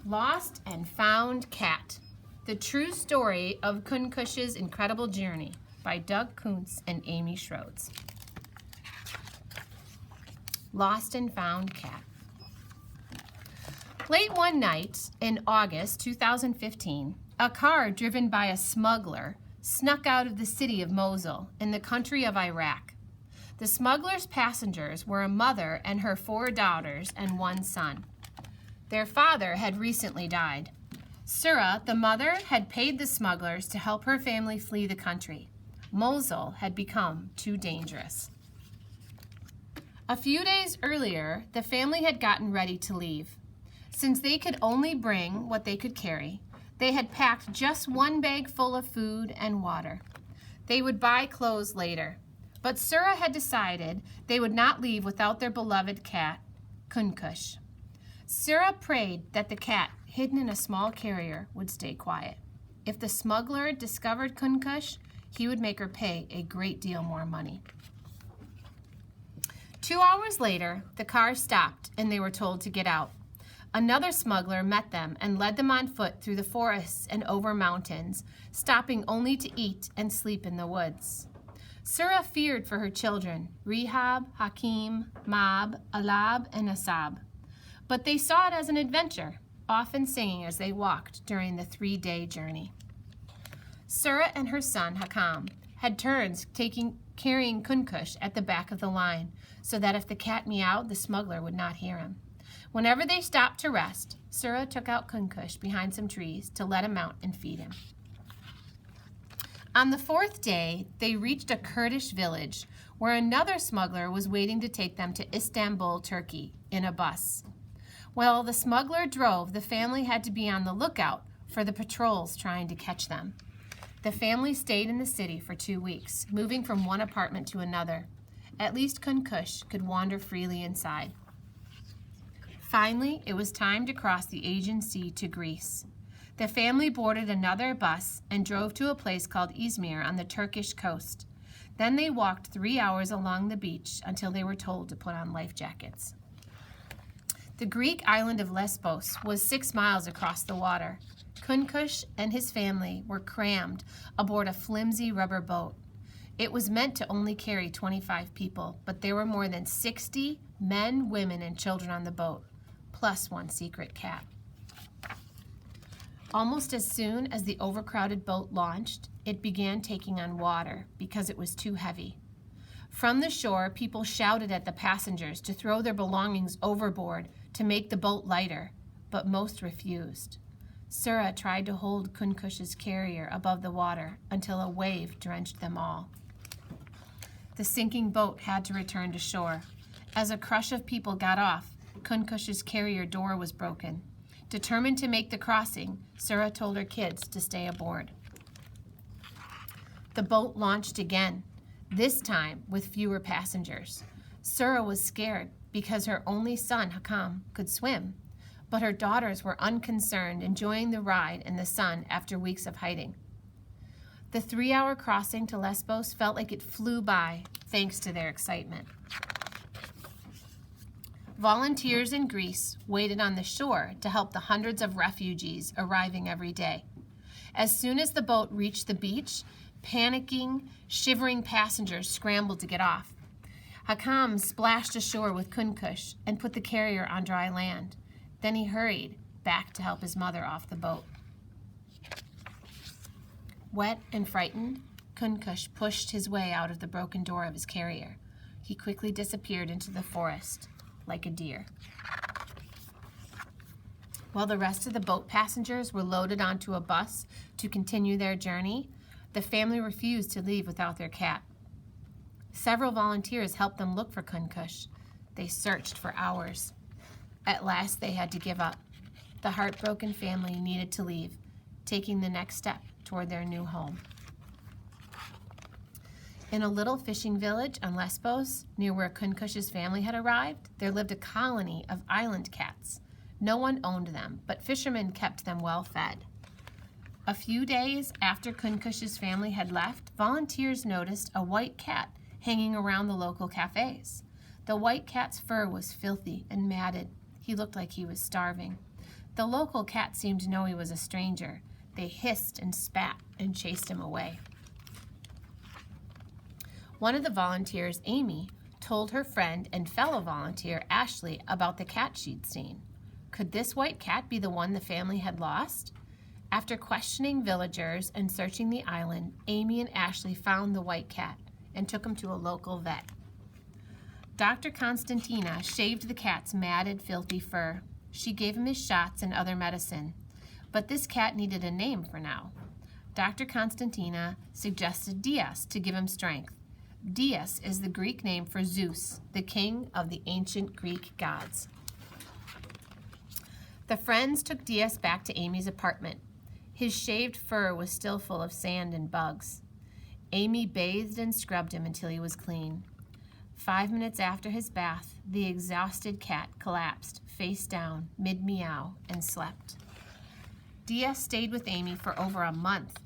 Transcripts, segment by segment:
Lost and Found Cat. The True Story of Kunkush's Incredible Journey by Doug Kuntz and Amy Schroeds. Lost and Found Cat. Late one night in August 2015, a car driven by a smuggler snuck out of the city of Mosul in the country of Iraq. The smuggler's passengers were a mother and her 4 daughters and 1 son. Their father had recently died. Surah, the mother, had paid the smugglers to help her family flee the country. Mosul had become too dangerous. A few days earlier, the family had gotten ready to leave. Since they could only bring what they could carry, they had packed just 1 bag full of food and water. They would buy clothes later, but Surah had decided they would not leave without their beloved cat, Kunkush. Surah prayed that the cat, hidden in a small carrier, would stay quiet. If the smuggler discovered Kunkush, he would make her pay a great deal more money. 2 hours later, the car stopped and they were told to get out. Another smuggler met them and led them on foot through the forests and over mountains, stopping only to eat and sleep in the woods. Surah feared for her children, Rehab, Hakim, Mab, Alab, and Asab. But they saw it as an adventure, often singing as they walked during the 3-day journey. Surah and her son, Hakam, had turns carrying Kunkush at the back of the line, so that if the cat meowed, the smuggler would not hear him. Whenever they stopped to rest, Surah took out Kunkush behind some trees to let him out and feed him. On the 4th day, they reached a Kurdish village where another smuggler was waiting to take them to Istanbul, Turkey, in a bus. While the smuggler drove, the family had to be on the lookout for the patrols trying to catch them. The family stayed in the city for 2 weeks, moving from one apartment to another. At least Kunkush could wander freely inside. Finally, it was time to cross the Aegean Sea to Greece. The family boarded another bus and drove to a place called Izmir on the Turkish coast. Then they walked 3 hours along the beach until they were told to put on life jackets. The Greek island of Lesbos was 6 miles across the water. Kunkush and his family were crammed aboard a flimsy rubber boat. It was meant to only carry 25 people, but there were more than 60 men, women, and children on the boat, plus 1 secret cat. Almost as soon as the overcrowded boat launched, it began taking on water because it was too heavy. From the shore, people shouted at the passengers to throw their belongings overboard to make the boat lighter, but most refused. Surah tried to hold Kunkush's carrier above the water until a wave drenched them all. The sinking boat had to return to shore. As a crush of people got off, Kunkush's carrier door was broken. Determined to make the crossing, Surah told her kids to stay aboard. The boat launched again, this time with fewer passengers. Surah was scared because her only son, Hakam, could swim, but her daughters were unconcerned, enjoying the ride in the sun after weeks of hiding. The 3-hour crossing to Lesbos felt like it flew by, thanks to their excitement. Volunteers in Greece waited on the shore to help the hundreds of refugees arriving every day. As soon as the boat reached the beach, panicking, shivering passengers scrambled to get off. Hakam splashed ashore with Kunkush and put the carrier on dry land. Then he hurried back to help his mother off the boat. Wet and frightened, Kunkush pushed his way out of the broken door of his carrier. He quickly disappeared into the forest like a deer. While the rest of the boat passengers were loaded onto a bus to continue their journey, the family refused to leave without their cat. Several volunteers helped them look for Kunkush. They searched for hours. At last, they had to give up. The heartbroken family needed to leave, taking the next step toward their new home. In a little fishing village on Lesbos, near where Kunkush's family had arrived, there lived a colony of island cats. No one owned them, but fishermen kept them well fed. A few days after Kunkush's family had left, volunteers noticed a white cat hanging around the local cafes. The white cat's fur was filthy and matted. He looked like he was starving. The local cats seemed to know he was a stranger. They hissed and spat and chased him away. One of the volunteers, Amy, told her friend and fellow volunteer, Ashley, about the cat she'd seen. Could this white cat be the one the family had lost? After questioning villagers and searching the island, Amy and Ashley found the white cat and took him to a local vet. Dr. Constantina shaved the cat's matted, filthy fur. She gave him his shots and other medicine. But this cat needed a name for now. Dr. Constantina suggested Dias to give him strength. Dias is the Greek name for Zeus, the king of the ancient Greek gods. The friends took Dias back to Amy's apartment. His shaved fur was still full of sand and bugs. Amy bathed and scrubbed him until he was clean. 5 minutes after his bath, the exhausted cat collapsed, face down, mid-meow, and slept. Dias stayed with Amy for over a month.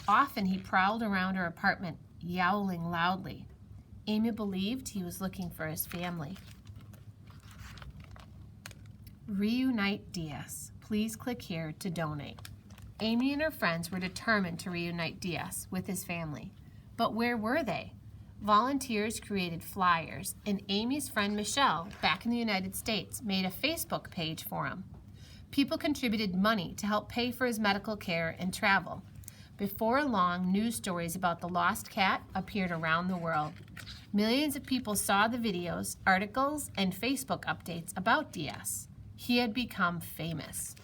Often he prowled around her apartment, yowling loudly. Amy believed he was looking for his family. Reunite Dias. Please click here to donate. Amy and her friends were determined to reunite Dias with his family. But where were they? Volunteers created flyers, and Amy's friend Michelle, back in the United States, made a Facebook page for him. People contributed money to help pay for his medical care and travel. Before long, news stories about the lost cat appeared around the world. Millions of people saw the videos, articles, and Facebook updates about Dias. He had become famous.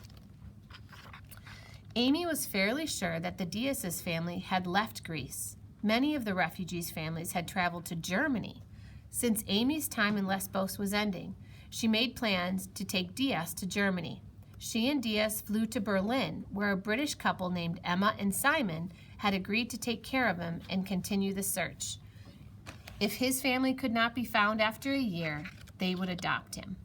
Amy was fairly sure that the Dias' family had left Greece. Many of the refugees' families had traveled to Germany. Since Amy's time in Lesbos was ending, she made plans to take Dias to Germany. She and Dias flew to Berlin, where a British couple named Emma and Simon had agreed to take care of him and continue the search. If his family could not be found after a year, they would adopt him.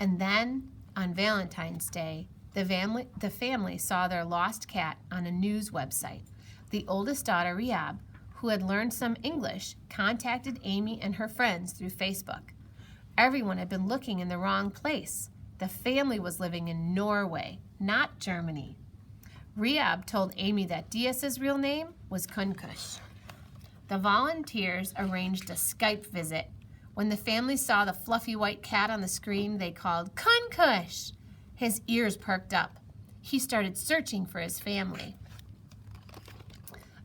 And then, on Valentine's Day, the family saw their lost cat on a news website. The oldest daughter, Rehab, who had learned some English, contacted Amy and her friends through Facebook. Everyone had been looking in the wrong place. The family was living in Norway, not Germany. Rehab told Amy that Dias' real name was Kunkush. The volunteers arranged a Skype visit. When the family saw the fluffy white cat on the screen, they called, "Kunkush!" His ears perked up. He started searching for his family.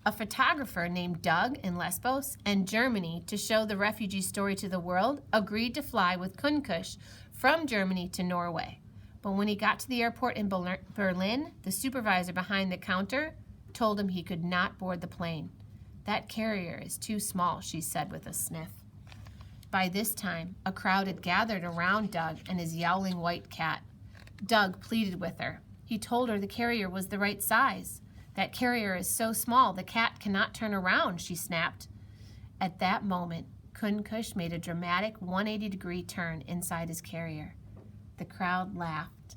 A photographer named Doug in Lesbos and Germany, to show the refugee story to the world, agreed to fly with Kunkush from Germany to Norway. But when he got to the airport in Berlin, the supervisor behind the counter told him he could not board the plane. "That carrier is too small," she said with a sniff. By this time, a crowd had gathered around Doug and his yowling white cat. Doug pleaded with her. He told her the carrier was the right size. "That carrier is so small, the cat cannot turn around," she snapped. At that moment, Kunkush made a dramatic 180-degree turn inside his carrier. The crowd laughed,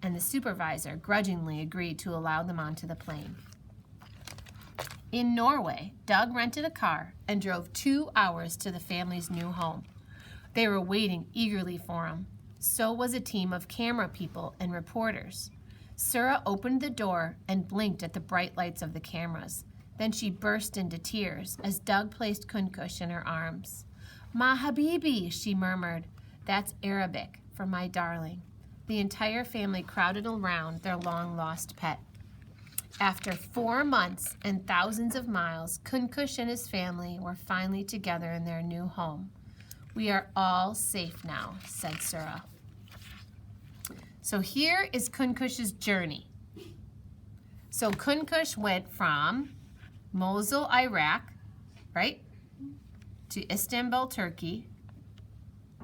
and the supervisor grudgingly agreed to allow them onto the plane. In Norway, Doug rented a car and drove 2 hours to the family's new home. They were waiting eagerly for him. So was a team of camera people and reporters. Sura opened the door and blinked at the bright lights of the cameras. Then she burst into tears as Doug placed Kunkush in her arms. "Ma habibi," she murmured. That's Arabic for "my darling." The entire family crowded around their long-lost pet. After 4 months and thousands of miles, Kunkush and his family were finally together in their new home. "We are all safe now," said Sura. So here is Kunkush's journey. So Kunkush went from Mosul, Iraq, right, to Istanbul, Turkey,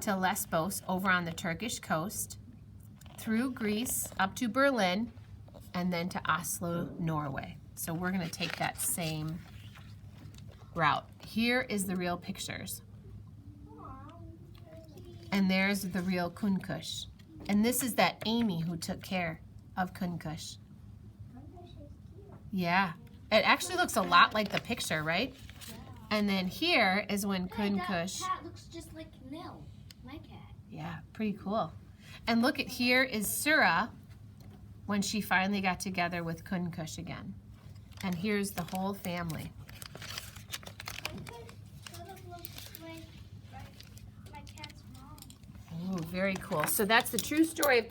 to Lesbos over on the Turkish coast, through Greece up to Berlin, and then to Oslo, Norway. So we're going to take that same route. Here is the real pictures. And there's the real Kunkush. And this is that Amy who took care of Kunkush. Yeah. It actually looks a lot like the picture, right? And then here is when Kunkush... That cat looks just like Nil, my cat. Yeah, pretty cool. And look at here is Surah when she finally got together with Kunkush again. And here's the whole family. Oh, very cool. So that's the true story of